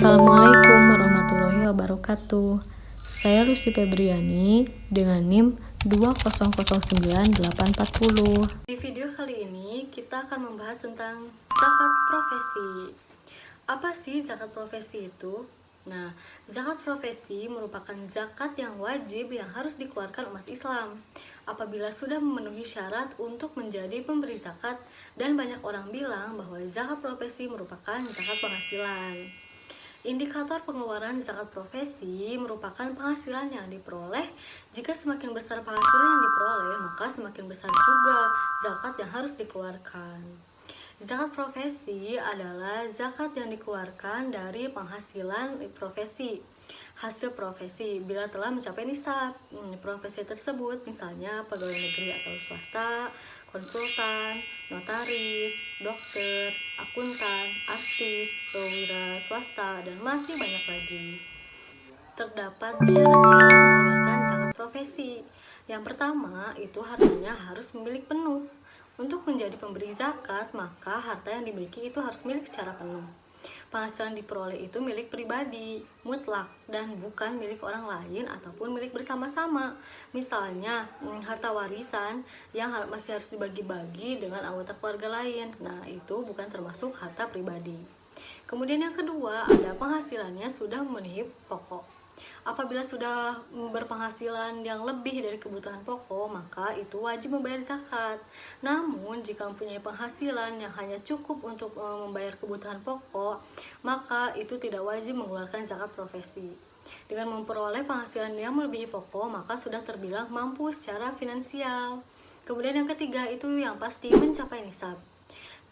Assalamualaikum warahmatullahi wabarakatuh. Saya Lucy Febriani dengan NIM 2009840. Di video kali ini kita akan membahas tentang zakat profesi. Apa sih zakat profesi itu? Nah, zakat profesi merupakan zakat yang wajib yang harus dikeluarkan umat Islam apabila sudah memenuhi syarat untuk menjadi pemberi zakat, dan banyak orang bilang bahwa zakat profesi merupakan zakat penghasilan. Indikator pengeluaran zakat profesi merupakan penghasilan yang diperoleh. Jika semakin besar penghasilan yang diperoleh, maka semakin besar juga zakat yang harus dikeluarkan. Zakat profesi adalah zakat yang dikeluarkan dari penghasilan profesi, hasil profesi bila telah mencapai nisab profesi tersebut, misalnya pegawai negeri atau swasta, konsultan, notaris, dokter, akuntan, artis, perwira swasta, dan masih banyak lagi. Terdapat syarat-syarat mengeluarkan zakat profesi. Yang pertama, itu hartanya harus milik penuh. Untuk menjadi pemberi zakat, maka harta yang dimiliki itu harus milik secara penuh. Penghasilan diperoleh itu milik pribadi, mutlak, dan bukan milik orang lain ataupun milik bersama-sama. Misalnya, harta warisan yang masih harus dibagi-bagi dengan anggota keluarga lain. Nah, itu bukan termasuk harta pribadi. Kemudian yang kedua, ada penghasilannya sudah memenuhi pokok. Apabila sudah berpenghasilan yang lebih dari kebutuhan pokok, maka itu wajib membayar zakat. Namun, jika mempunyai penghasilan yang hanya cukup untuk membayar kebutuhan pokok, maka itu tidak wajib mengeluarkan zakat profesi. Dengan memperoleh penghasilan yang melebihi pokok, maka sudah terbilang mampu secara finansial. Kemudian yang ketiga, itu yang pasti mencapai nisab.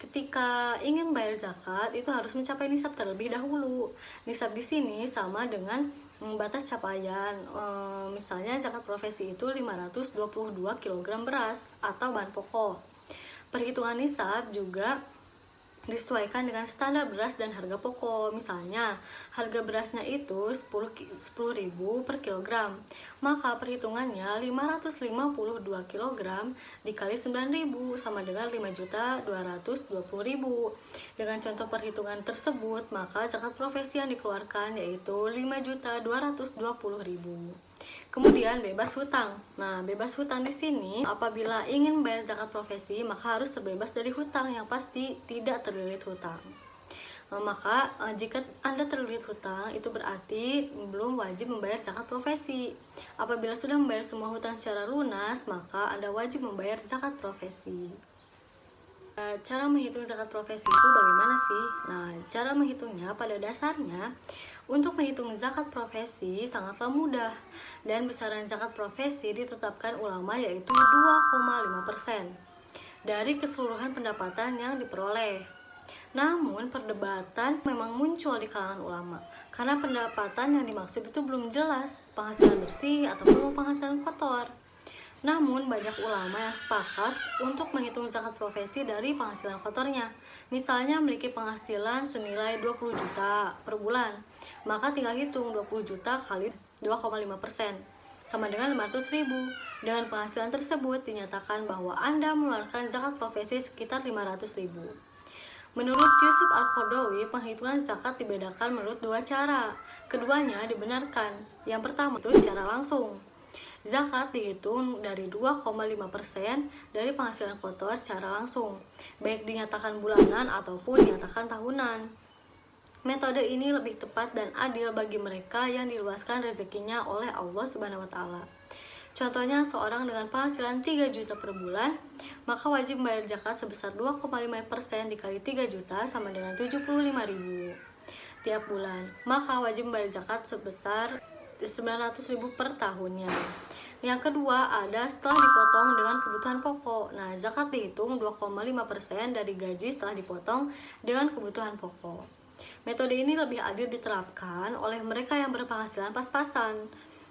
Ketika ingin bayar zakat, itu harus mencapai nisab terlebih dahulu. Nisab di sini sama dengan batas capaian, misalnya zakat profesi itu 522 kg beras atau bahan pokok. Perhitungan nisab juga disesuaikan dengan standar beras dan harga pokok. Misalnya, harga berasnya itu 10.000 per kilogram. Maka perhitungannya 552 kg dikali 9.000 sama dengan 5.220.000. Dengan contoh perhitungan tersebut, maka zakat profesi yang dikeluarkan yaitu 5.220.000. Kemudian bebas hutang. Nah, bebas hutang di sini apabila ingin bayar zakat profesi, maka harus terbebas dari hutang yang pasti tidak terlilit hutang. Maka jika Anda terlilit hutang, itu berarti belum wajib membayar zakat profesi. Apabila sudah membayar semua hutang secara lunas, maka Anda wajib membayar zakat profesi. Cara menghitung zakat profesi itu bagaimana sih? Nah, cara menghitungnya pada dasarnya, untuk menghitung zakat profesi sangatlah mudah, dan besaran zakat profesi ditetapkan ulama yaitu 2,5% dari keseluruhan pendapatan yang diperoleh. Namun perdebatan memang muncul di kalangan ulama karena pendapatan yang dimaksud itu belum jelas, penghasilan bersih ataupun penghasilan kotor. Namun banyak ulama yang sepakat untuk menghitung zakat profesi dari penghasilan kotornya. Misalnya memiliki penghasilan senilai 20 juta per bulan, maka tinggal hitung 20 juta kali 2,5% sama dengan 500.000. Dengan penghasilan tersebut dinyatakan bahwa Anda mengeluarkan zakat profesi sekitar 500.000. Menurut Yusuf Al-Qaradawi, penghitungan zakat dibedakan menurut dua cara. Keduanya dibenarkan. Yang pertama itu secara langsung. Zakat dihitung dari 2,5% dari penghasilan kotor secara langsung, baik dinyatakan bulanan ataupun dinyatakan tahunan. Metode ini lebih tepat dan adil bagi mereka yang diluaskan rezekinya oleh Allah Subhanahu wa Ta'ala. Contohnya, seorang dengan penghasilan 3 juta per bulan, maka wajib membayar zakat sebesar 2,5% dikali 3 juta sama dengan 75.000 tiap bulan. Maka wajib membayar zakat sebesar 900.000 per tahunnya. Yang kedua, ada setelah dipotong dengan kebutuhan pokok. Nah, zakat dihitung 2,5% dari gaji setelah dipotong dengan kebutuhan pokok. Metode ini lebih adil diterapkan oleh mereka yang berpenghasilan pas-pasan.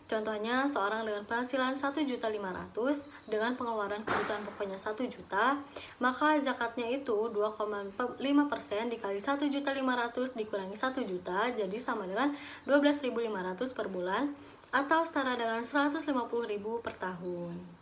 Contohnya, seorang dengan penghasilan 1.500.000 dengan pengeluaran kebutuhan pokoknya 1 juta, maka zakatnya itu 2,5% dikali 1.500.000 dikurangi 1 juta, jadi sama dengan 12.500 per bulan, atau setara dengan 150.000 per tahun.